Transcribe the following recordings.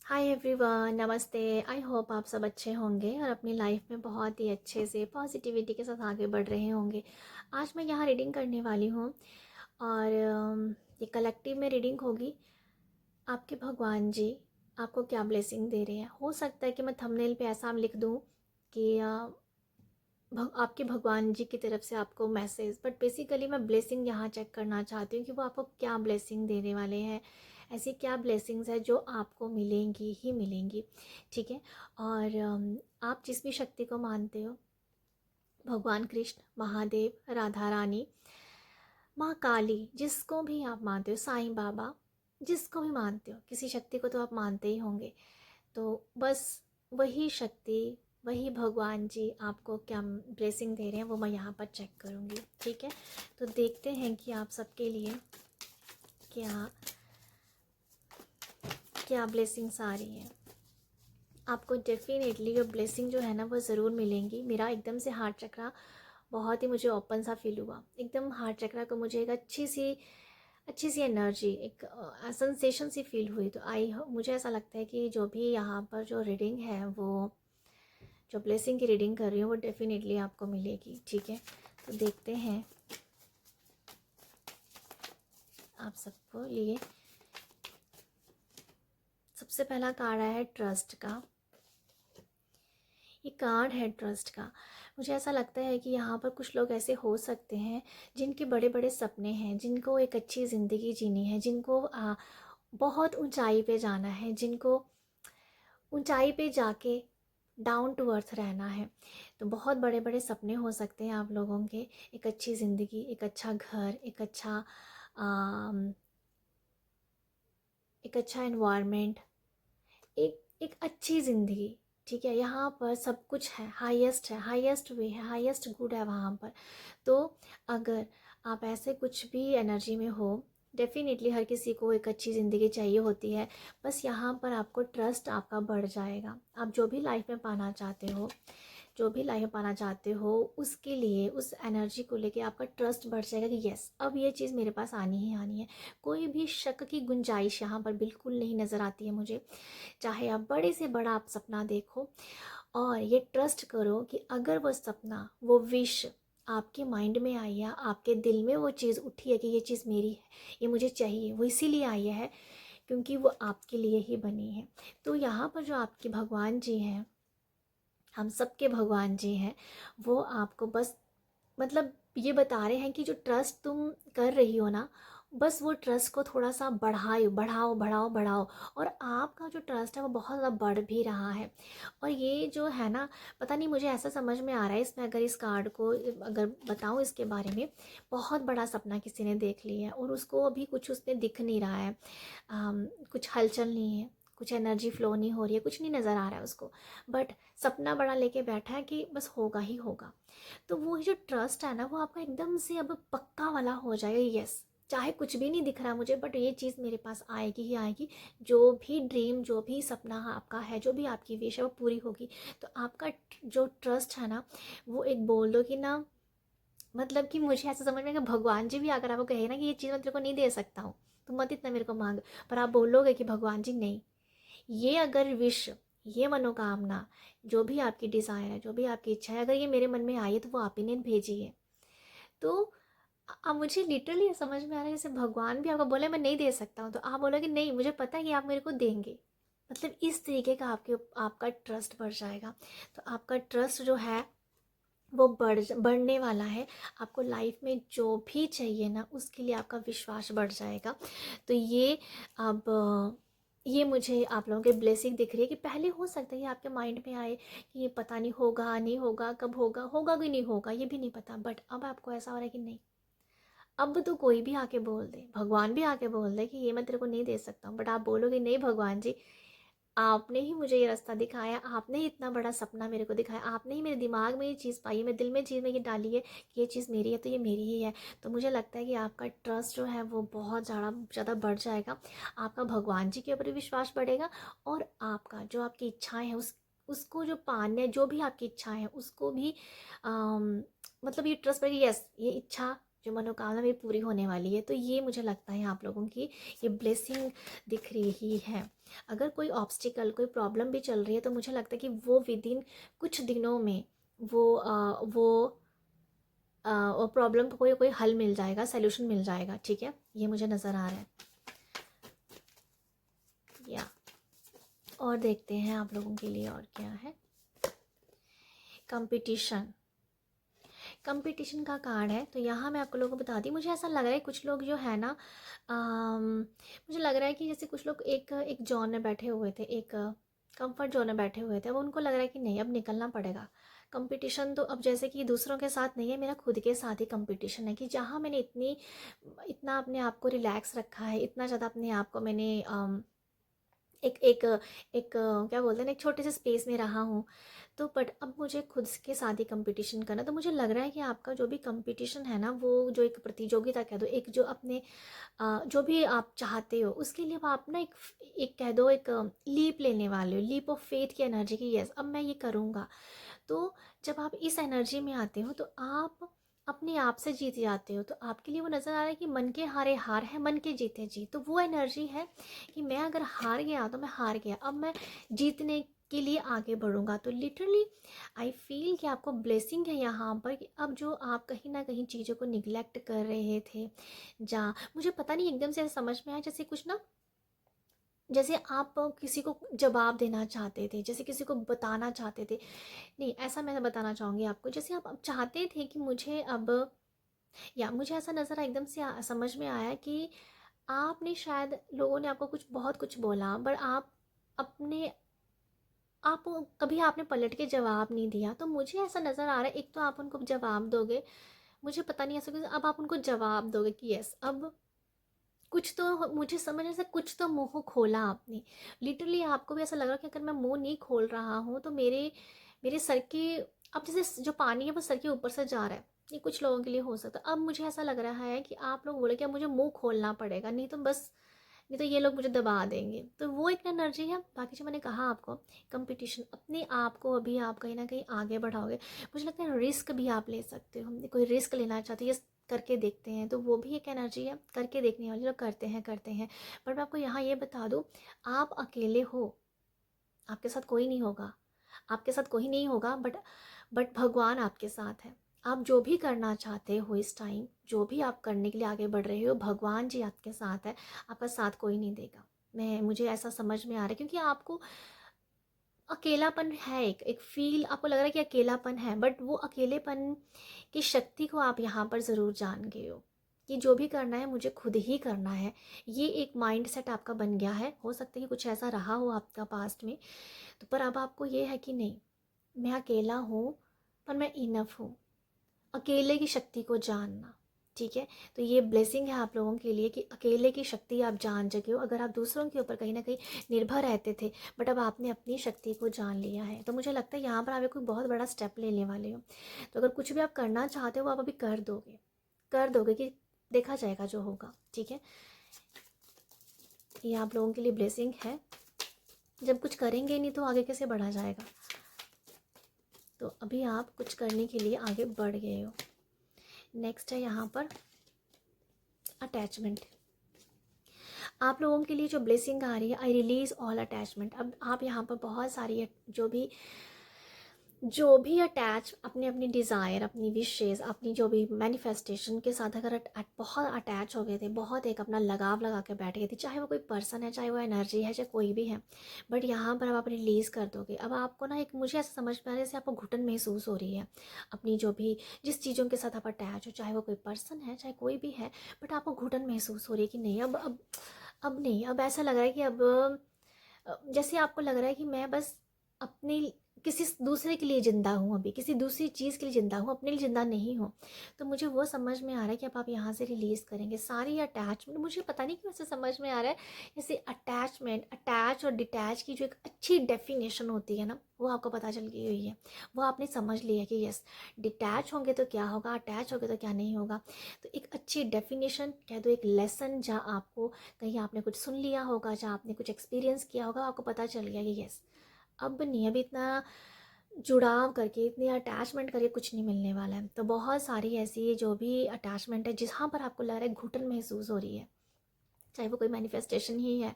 Hi everyone, नमस्ते। I hope आप सब अच्छे होंगे और अपनी लाइफ में बहुत ही अच्छे से पॉजिटिविटी के साथ आगे बढ़ रहे होंगे। आज मैं यहाँ रीडिंग करने वाली हूँ और ये कलेक्टिव में रीडिंग होगी। आपके भगवान जी आपको क्या ब्लेसिंग दे रहे हैं। हो सकता है कि मैं थंबनेल पे ऐसा लिख दूँ कि आपके भगवान जी की तरफ से आपको मैसेज, बट बेसिकली मैं ब्लेसिंग यहाँ चेक करना चाहती हूँ कि वो आपको क्या ब्लेसिंग देने वाले हैं। ऐसी क्या ब्लेसिंग्स है जो आपको मिलेंगी ही मिलेंगी। ठीक है। और आप जिस भी शक्ति को मानते हो, भगवान कृष्ण, महादेव, राधा रानी, माँ काली, जिसको भी आप मानते हो, साईं बाबा, जिसको भी मानते हो, किसी शक्ति को तो आप मानते ही होंगे। तो बस वही शक्ति, वही भगवान जी आपको क्या ब्लेसिंग दे रहे हैं वो मैं यहाँ पर चेक करूँगी। ठीक है। तो देखते हैं कि आप सबके लिए क्या क्या ब्लेसिंग्स आ रही हैं। आपको डेफिनेटली ये ब्लेसिंग जो है ना वो ज़रूर मिलेंगी। मेरा एकदम से हार्ट चक्रा बहुत ही मुझे ओपन सा फील हुआ। एकदम हार्ट चक्रा को मुझे एक अच्छी सी एनर्जी, एक सेंसेशन सी फील हुई। तो मुझे ऐसा लगता है कि जो भी यहाँ पर जो रीडिंग है, वो जो ब्लेसिंग की रीडिंग कर रही हूँ वो डेफिनेटली आपको मिलेगी। ठीक है। तो देखते हैं आप सबको लिए। सबसे पहला कार्ड आया है ट्रस्ट का। ये कार्ड है ट्रस्ट का। मुझे ऐसा लगता है कि यहाँ पर कुछ लोग ऐसे हो सकते हैं जिनके बड़े बड़े सपने हैं, जिनको एक अच्छी ज़िंदगी जीनी है, जिनको बहुत ऊंचाई पे जाना है, जिनको ऊंचाई पे जाके डाउन टू अर्थ रहना है। तो बहुत बड़े बड़े सपने हो सकते हैं आप लोगों के। एक अच्छी ज़िंदगी, एक अच्छा घर, एक अच्छा एनवायरनमेंट, एक अच्छी ज़िंदगी। ठीक है। यहाँ पर सब कुछ है, हाईएस्ट है, हाईएस्ट वे है, हाईएस्ट गुड है वहाँ पर। तो अगर आप ऐसे कुछ भी एनर्जी में हो, डेफिनेटली हर किसी को एक अच्छी ज़िंदगी चाहिए होती है। बस यहाँ पर आपको ट्रस्ट आपका बढ़ जाएगा। आप जो भी लाइफ में पाना चाहते हो, जो भी लाइफ में पाना चाहते हो, उसके लिए, उस एनर्जी को लेके आपका ट्रस्ट बढ़ जाएगा कि यस, अब ये चीज़ मेरे पास आनी ही आनी है। कोई भी शक की गुंजाइश यहाँ पर बिल्कुल नहीं नज़र आती है मुझे। चाहे आप बड़े से बड़ा आप सपना देखो और ये ट्रस्ट करो कि अगर वो सपना, वो विश आपके माइंड में आई है, आपके दिल में वो चीज़ उठी है कि ये चीज़ मेरी है, ये मुझे चाहिए, वो इसीलिए आई है क्योंकि वो आपके लिए ही बनी है। तो यहाँ पर जो आपके भगवान जी हैं, हम सबके भगवान जी हैं, वो आपको बस मतलब ये बता रहे हैं कि जो ट्रस्ट तुम कर रही हो ना, बस वो ट्रस्ट को थोड़ा सा बढ़ाओ बढ़ाओ बढ़ाओ बढ़ाओ। और आपका जो ट्रस्ट है वो बहुत ज़्यादा बढ़ भी रहा है। और ये जो है ना, पता नहीं, मुझे ऐसा समझ में आ रहा है इसमें, अगर इस कार्ड को अगर बताऊँ इसके बारे में, बहुत बड़ा सपना किसी ने देख लिया है और उसको अभी कुछ उसमें दिख नहीं रहा है। कुछ हलचल नहीं है, कुछ एनर्जी फ्लो नहीं हो रही है, कुछ नहीं नज़र आ रहा है उसको, बट सपना बड़ा लेके बैठा है कि बस होगा ही होगा। तो वो जो ट्रस्ट है ना, वो आपका एकदम से अब पक्का वाला हो जाएगा। यस, चाहे कुछ भी नहीं दिख रहा मुझे, बट ये चीज़ मेरे पास आएगी ही आएगी। जो भी ड्रीम, जो भी सपना आपका है, जो भी आपकी विश है वो पूरी होगी। तो आपका जो ट्रस्ट है ना, वो एक बोल दो कि ना, मतलब कि मुझे ऐसा समझ में कि भगवान जी भी अगर आपको कहे ना कि ये चीज़ मैं तेरे को नहीं दे सकता हूँ, तो मत इतना मेरे को मांग, पर आप बोलोगे कि भगवान जी नहीं, ये अगर विश, ये मनोकामना, जो भी आपकी डिज़ायर है, जो भी आपकी इच्छा है, अगर ये मेरे मन में आई है तो वो आप ही ने भेजी है। तो अब मुझे लिटरली समझ में आ रहा है, जैसे भगवान भी आपको बोले मैं नहीं दे सकता हूँ, तो आप बोलोगे नहीं, मुझे पता है कि आप मेरे को देंगे। मतलब इस तरीके का आपका ट्रस्ट बढ़ जाएगा। तो आपका ट्रस्ट जो है वो बढ़ने वाला है। आपको लाइफ में जो भी चाहिए ना, उसके लिए आपका विश्वास बढ़ जाएगा। तो अब ये मुझे आप लोगों के ब्लेसिंग दिख रही है कि पहले हो सकता है ये आपके माइंड में आए कि ये पता नहीं होगा नहीं होगा, कब होगा, होगा कि नहीं होगा ये भी नहीं पता, बट अब आपको ऐसा हो रहा है कि नहीं, अब तो कोई भी आके बोल दे, भगवान भी आके बोल दे कि ये मैं तेरे को नहीं दे सकता हूँ, बट आप बोलोगे नहीं भगवान जी, आपने ही मुझे ये रास्ता दिखाया, आपने ही इतना बड़ा सपना मेरे को दिखाया, आपने ही मेरे दिमाग में ये चीज़ पाई, मेरे दिल में चीज़ में ये डाली है कि ये चीज़ मेरी है, तो ये मेरी ही है। तो मुझे लगता है कि आपका ट्रस्ट जो है वो बहुत ज़्यादा बढ़ जाएगा। आपका भगवान जी के ऊपर भी विश्वास बढ़ेगा और आपका जो आपकी इच्छाएं हैं उसको जो पाने, जो भी आपकी इच्छाएं हैं उसको भी मतलब ये ट्रस्ट बढ़ेगी, यस ये इच्छा जो मनोकामना मेरी पूरी होने वाली है। तो ये मुझे लगता है आप लोगों की ये ब्लेसिंग दिख रही है। अगर कोई ऑब्स्टिकल, कोई प्रॉब्लम भी चल रही है तो मुझे लगता है कि वो विदिन कुछ दिनों में वो प्रॉब्लम को कोई कोई हल मिल जाएगा, सोल्यूशन मिल जाएगा। ठीक है, ये मुझे नज़र आ रहा है। या और देखते हैं आप लोगों के लिए और क्या है। कंपटीशन, कंपटीशन का कार्ड है। तो यहाँ मैं आप लोगों को बता दी, मुझे ऐसा लग रहा है कुछ लोग जो है ना, मुझे लग रहा है कि जैसे कुछ लोग एक एक जोन में बैठे हुए थे, एक कंफर्ट जोन में बैठे हुए थे। अब उनको लग रहा है कि नहीं, अब निकलना पड़ेगा। कंपटीशन तो अब जैसे कि दूसरों के साथ नहीं है, मेरा खुद के साथ ही कंपटीशन है। कि जहाँ मैंने इतना अपने आप को रिलैक्स रखा है, इतना ज़्यादा अपने आप को मैंने एक एक एक क्या बोलते हैं ना, एक छोटे से स्पेस में रहा हूँ। तो बट अब मुझे खुद के साथ ही कंपटीशन करना। तो मुझे लग रहा है कि आपका जो भी कंपटीशन है ना, वो जो एक प्रतियोगिता कह दो, एक जो अपने जो भी आप चाहते हो उसके लिए आप ना एक एक कह दो, एक लीप लेने वाले हो, लीप ऑफ फेथ की एनर्जी की। यस, अब मैं ये करूँगा। तो जब आप इस एनर्जी में आते हो तो आप अपने आप से जीत जाते हो। तो आपके लिए वो नज़र आ रहा है कि मन के हारे हार है, मन के जीते जीत। तो वो एनर्जी है कि मैं अगर हार गया तो मैं हार गया, अब मैं जीतने के लिए आगे बढ़ूंगा। तो लिटरली आई फील कि आपको ब्लेसिंग है यहाँ पर कि अब जो आप कहीं ना कहीं चीज़ों को निगलेक्ट कर रहे थे, जा मुझे पता नहीं एकदम से समझ में आया, जैसे कुछ ना, जैसे आप किसी को जवाब देना चाहते थे, जैसे किसी को बताना चाहते थे। नहीं, ऐसा मैं बताना चाहूँगी आपको, जैसे आप अब चाहते थे कि मुझे अब, या मुझे ऐसा नज़र एकदम से समझ में आया कि आपने शायद, लोगों ने आपको कुछ बहुत कुछ बोला, बट अपने आप कभी आपने पलट के जवाब नहीं दिया। तो मुझे ऐसा नज़र आ रहा है, एक तो आप उनको जवाब दोगे, मुझे पता नहीं ऐसा कुछ, अब आप उनको जवाब दोगे कि यस, अब कुछ तो मुझे समझ ऐसा, कुछ तो मुंह खोला आपने। लिटरली आपको भी ऐसा लग रहा है कि अगर मैं मुंह नहीं खोल रहा हूँ तो मेरे मेरे सर के, अब जैसे जो पानी है वो सर के ऊपर से जा रहा है। ये कुछ लोगों के लिए हो सकता है। अब मुझे ऐसा लग रहा है कि आप लोग बोले कि अब मुझे मुंह खोलना पड़ेगा, नहीं तो बस, नहीं तो ये लोग मुझे दबा देंगे। तो वो एक एनर्जी है। बाकी जो मैंने कहा आपको, कंपटीशन, अपने आप को अभी आप कहीं ना कहीं आगे बढ़ाओगे। मुझे लगता है रिस्क भी आप ले सकते हो, कोई रिस्क लेना चाहते हो, ये करके देखते हैं, तो वो भी एक एनर्जी है। करके देखने वाले लोग करते हैं। पर मैं आपको यहाँ ये बता दूँ, आप अकेले हो, आपके साथ कोई नहीं होगा, आपके साथ कोई नहीं होगा, बट भगवान आपके साथ है। आप जो भी करना चाहते हो इस टाइम, जो भी आप करने के लिए आगे बढ़ रहे हो, भगवान जी आपके साथ है। आपका साथ कोई नहीं देगा। मुझे ऐसा समझ में आ रहा है, क्योंकि आपको अकेलापन है, एक एक फील आपको लग रहा है कि अकेलापन है, बट वो अकेलेपन की शक्ति को आप यहाँ पर ज़रूर जान गए हो कि जो भी करना है मुझे खुद ही करना है। ये एक माइंड सेट आपका बन गया है। हो सकता है कि कुछ ऐसा रहा हो आपका पास्ट में, तो पर अब आपको ये है कि नहीं, मैं अकेला हूँ पर मैं इनफ हूँ। अकेले की शक्ति को जानना, ठीक है। तो ये ब्लेसिंग है आप लोगों के लिए कि अकेले की शक्ति आप जान चुके हो। अगर आप दूसरों के ऊपर कहीं ना कहीं निर्भर रहते थे, बट अब आपने अपनी शक्ति को जान लिया है। तो मुझे लगता है यहाँ पर आप कोई बहुत बड़ा स्टेप लेने वाले हो। तो अगर कुछ भी आप करना चाहते हो वो आप अभी कर दोगे कि देखा जाएगा जो होगा, ठीक है। ये आप लोगों के लिए ब्लेसिंग है। जब कुछ करेंगे नहीं तो आगे कैसे बढ़ा जाएगा। तो अभी आप कुछ करने के लिए आगे बढ़ गए हो। नेक्स्ट है यहाँ पर अटैचमेंट। आप लोगों के लिए जो ब्लेसिंग आ रही है, आई रिलीज ऑल अटैचमेंट। अब आप यहाँ पर बहुत सारी जो भी अटैच, अपने अपनी डिज़ायर, अपनी विशेज़, अपनी जो भी मैनिफेस्टेशन के साथ अगर बहुत अटैच हो गए थे, बहुत एक अपना लगाव लगा के बैठ गए थे, चाहे वो कोई पर्सन है, चाहे वो एनर्जी है, चाहे कोई भी है, बट यहाँ पर अब आप रिलीज़ कर दोगे। अब आपको ना, एक मुझे ऐसा समझ में आ रहा है जैसे आपको घुटन महसूस हो रही है अपनी जो भी, जिस चीज़ों के साथ आप अटैच हो, चाहे वो कोई पर्सन है, चाहे कोई भी है, बट आपको घुटन महसूस हो रही है कि नहीं, अब नहीं। अब ऐसा लग रहा है कि अब जैसे आपको लग रहा है कि मैं बस अपने किसी दूसरे के लिए ज़िंदा हूँ, अभी किसी दूसरी चीज़ के लिए ज़िंदा हूँ, अपने लिए ज़िंदा नहीं हूँ। तो मुझे वो समझ में आ रहा है कि अब आप यहाँ से रिलीज़ करेंगे सारी अटैचमेंट। मुझे पता नहीं क्यों ऐसे समझ में आ रहा है, जैसे अटैचमेंट, अटैच और डिटैच की जो एक अच्छी डेफिनेशन होती है ना, वो आपको पता चल गई हुई है। वो आपने समझ लिया कि यस, डिटैच होंगे तो क्या होगा, अटैच होंगे तो क्या नहीं होगा। तो एक अच्छी डेफिनेशन कह दो, एक लेसन, जहाँ आपको कहीं आपने कुछ सुन लिया होगा, जहाँ आपने कुछ एक्सपीरियंस किया होगा, आपको पता चल गया कि यस, अब नहीं, अभी इतना जुड़ाव करके, इतनी अटैचमेंट करके कुछ नहीं मिलने वाला है। तो बहुत सारी ऐसी जो भी अटैचमेंट है जहाँ पर आपको लग रहा है घुटन महसूस हो रही है, चाहे वो कोई मैनिफेस्टेशन ही है,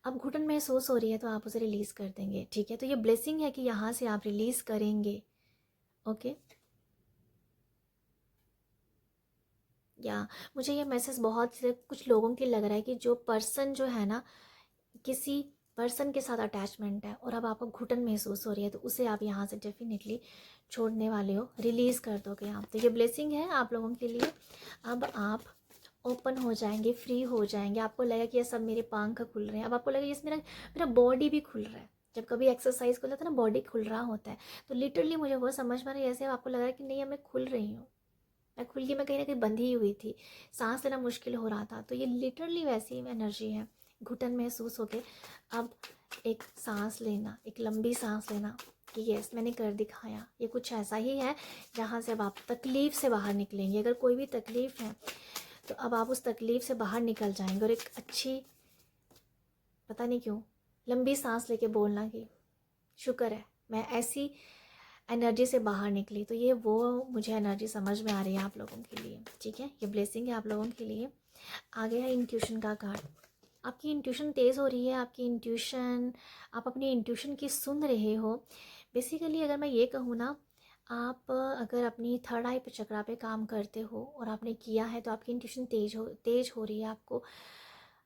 अब घुटन महसूस हो रही है तो आप उसे रिलीज़ कर देंगे, ठीक है। तो ये ब्लेसिंग है कि यहाँ से आप रिलीज़ करेंगे, ओके। या मुझे ये मैसेज बहुत से कुछ लोगों की लग रहा है कि जो पर्सन जो है ना, किसी पर्सन के साथ अटैचमेंट है और अब आपको घुटन महसूस हो रही है, तो उसे आप यहाँ से डेफिनेटली छोड़ने वाले हो, रिलीज़ कर दोगे आप। तो ये ब्लेसिंग है आप लोगों के लिए। अब आप ओपन हो जाएंगे, फ्री हो जाएंगे, आपको लगेगा कि ये सब मेरे पंख खुल रहे हैं। अब आपको लगेगा ये मेरा मेरा बॉडी भी खुल रहा है। जब कभी एक्सरसाइज को लेता है ना, बॉडी खुल रहा होता है, तो लिटरली मुझे वो समझ में आ रहा है जैसे आपको लग रहा है कि नहीं अब मैं खुल रही हूँ, मैं खुल के मैं कहीं ना कहीं बंधी हुई थी, सांस लेना मुश्किल हो रहा था। तो ये लिटरली वैसी एनर्जी है, घुटन महसूस होके अब एक सांस लेना, एक लंबी सांस लेना कि यस मैंने कर दिखाया। ये कुछ ऐसा ही है जहाँ से अब आप तकलीफ़ से बाहर निकलेंगे। अगर कोई भी तकलीफ़ है तो अब आप उस तकलीफ़ से बाहर निकल जाएंगे और एक अच्छी, पता नहीं क्यों, लंबी सांस लेके बोलना कि शुक्र है मैं ऐसी एनर्जी से बाहर निकली। तो ये वो मुझे एनर्जी समझ में आ रही है आप लोगों के लिए, ठीक है। ये ब्लेसिंग है आप लोगों के लिए। आगे है इंट्यूशन का कार्ड। आपकी इंट्यूशन तेज़ हो रही है, आपकी इंट्यूशन, आप अपनी इंट्यूशन की सुन रहे हो। बेसिकली अगर मैं ये कहूँ ना, आप अगर अपनी थर्ड आई पे चक्रा पे काम करते हो और आपने किया है तो आपकी इंट्यूशन तेज हो रही है। आपको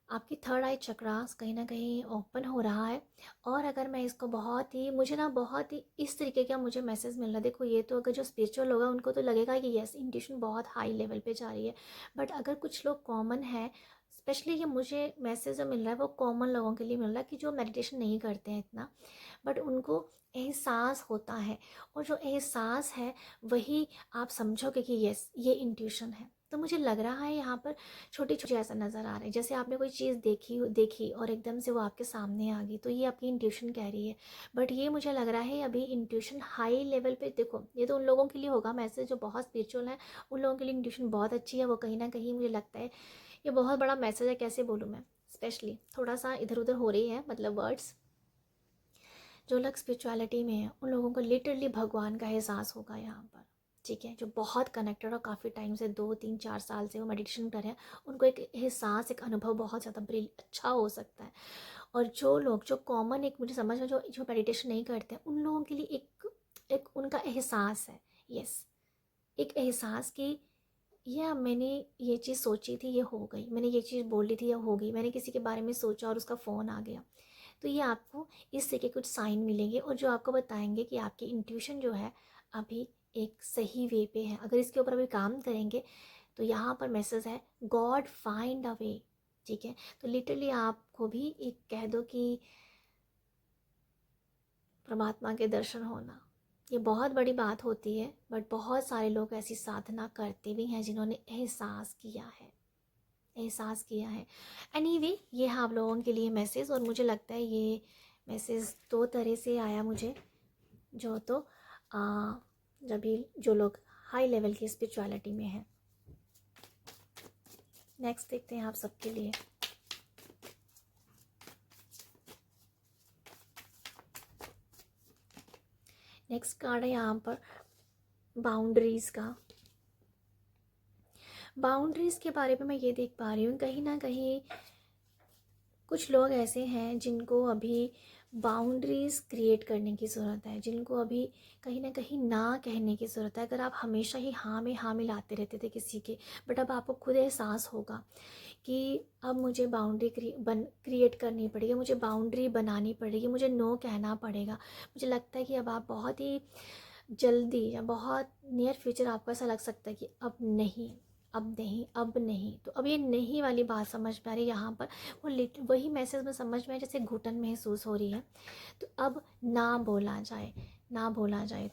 आपकी थर्ड आई चक्रास कहीं ना कहीं ओपन हो रहा है। और अगर मैं इसको बहुत ही, मुझे ना बहुत ही इस तरीके का मुझे मैसेज मिल रहा है। देखो ये तो अगर जो स्पिरिचुअल होगा उनको तो लगेगा कि यस इंट्यूशन बहुत हाई लेवल पे जा रही है, बट अगर कुछ लोग कॉमन है, स्पेशली ये मुझे मैसेज जो मिल रहा है वो कॉमन लोगों के लिए मिल रहा है कि जो मेडिटेशन नहीं करते हैं इतना, बट उनको एहसास होता है। और जो एहसास है वही आप समझोगे कि यस ये इंट्यूशन है। तो मुझे लग रहा है यहाँ पर छोटी छोटी ऐसा नज़र आ रहा है जैसे आपने कोई चीज़ देखी और एकदम से वो आपके सामने आ गई, तो ये आपकी इंट्यूशन कह रही है। बट ये मुझे लग रहा है अभी इंट्यूशन हाई लेवल पे, देखो ये तो उन लोगों के लिए होगा मैसेज जो बहुत स्पिरिचुअल है, उन लोगों के लिए इंट्यूशन बहुत अच्छी है। वो कहीं ना कहीं मुझे लगता है ये बहुत बड़ा मैसेज है, कैसे बोलूँ मैं, स्पेशली थोड़ा सा इधर उधर हो रही है मतलब वर्ड्स। जो लोग स्पिरिचुअलिटी में है उन लोगों को लिटरली भगवान का एहसास होगा यहाँ पर, ठीक है। जो बहुत कनेक्टेड और काफ़ी टाइम से 2 3 4 साल से वो मेडिटेशन कर रहे हैं, उनको एक एहसास, एक अनुभव बहुत ज़्यादा अच्छा हो सकता है। और जो लोग जो कॉमन, एक मुझे समझ में, जो जो मेडिटेशन नहीं करते हैं उन लोगों के लिए एक एक उनका एहसास है, यस एक एहसास कि यह मैंने ये चीज़ सोची थी ये हो गई, मैंने ये चीज़ बोली थी ये हो गई, मैंने किसी के बारे में सोचा और उसका फ़ोन आ गया। तो ये आपको इस तरह के कुछ साइन मिलेंगे और जो आपको बताएंगे कि आपकी इंट्यूशन जो है अभी एक सही वे पे है। अगर इसके ऊपर अभी काम करेंगे तो यहाँ पर मैसेज है गॉड फाइंड अ वे, ठीक है। तो लिटरली आपको भी एक कह दो कि परमात्मा के दर्शन होना ये बहुत बड़ी बात होती है, बट बहुत सारे लोग ऐसी साधना करते भी हैं जिन्होंने एहसास किया है, एहसास किया है। एनीवे ये है आप लोगों के लिए मैसेज। और मुझे लगता है ये मैसेज दो तरह से आया मुझे, जो तो जब भी जो लोग हाई लेवल की स्पिरिचुअलिटी में हैं। नेक्स्ट देखते हैं आप सबके लिए। नेक्स्ट कार्ड है यहाँ पर बाउंड्रीज़ का। बाउंड्रीज़ के बारे में मैं ये देख पा रही हूँ कहीं ना कहीं कुछ लोग ऐसे हैं जिनको अभी बाउंड्रीज़ क्रिएट करने की ज़रूरत है, जिनको अभी कहीं ना कहीं ना कहने की ज़रूरत है। अगर आप हमेशा ही हाँ में लाते रहते थे किसी के, बट अब आपको खुद एहसास होगा कि अब मुझे बाउंड्री क्रिएट करनी पड़ेगी, मुझे बाउंड्री बनानी पड़ेगी, मुझे नो कहना पड़ेगा। मुझे लगता है कि अब आप बहुत ही जल्दी या बहुत नियर फ्यूचर आपको ऐसा लग सकता है कि अब नहीं, अब नहीं, अब नहीं। तो अब ये नहीं वाली बात समझ में आ रही है यहाँ पर। वही मैसेज में समझ में आया जैसे घुटन महसूस हो रही है, तो अब ना बोला जाए, ना बोला जाए।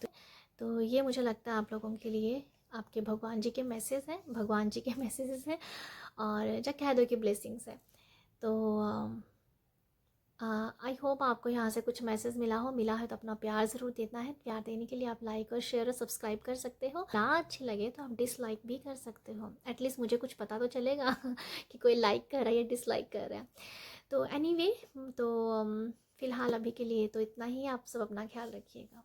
तो ये मुझे लगता है आप लोगों के लिए आपके भगवान जी के मैसेज हैं, भगवान जी के मैसेजेस हैं, और जा कह दो कि ब्लेसिंग्स है। तो आई होप आपको यहाँ से कुछ मैसेज मिला है तो अपना प्यार ज़रूर देना है। प्यार देने के लिए आप लाइक और शेयर और सब्सक्राइब कर सकते हो। ना अच्छी लगे तो आप डिसलाइक भी कर सकते हो, एटलीस्ट मुझे कुछ पता तो चलेगा कि कोई लाइक कर रहा है या डिसलाइक कर रहा है। तो एनीवे तो फ़िलहाल अभी के लिए तो इतना ही। आप सब अपना ख्याल रखिएगा।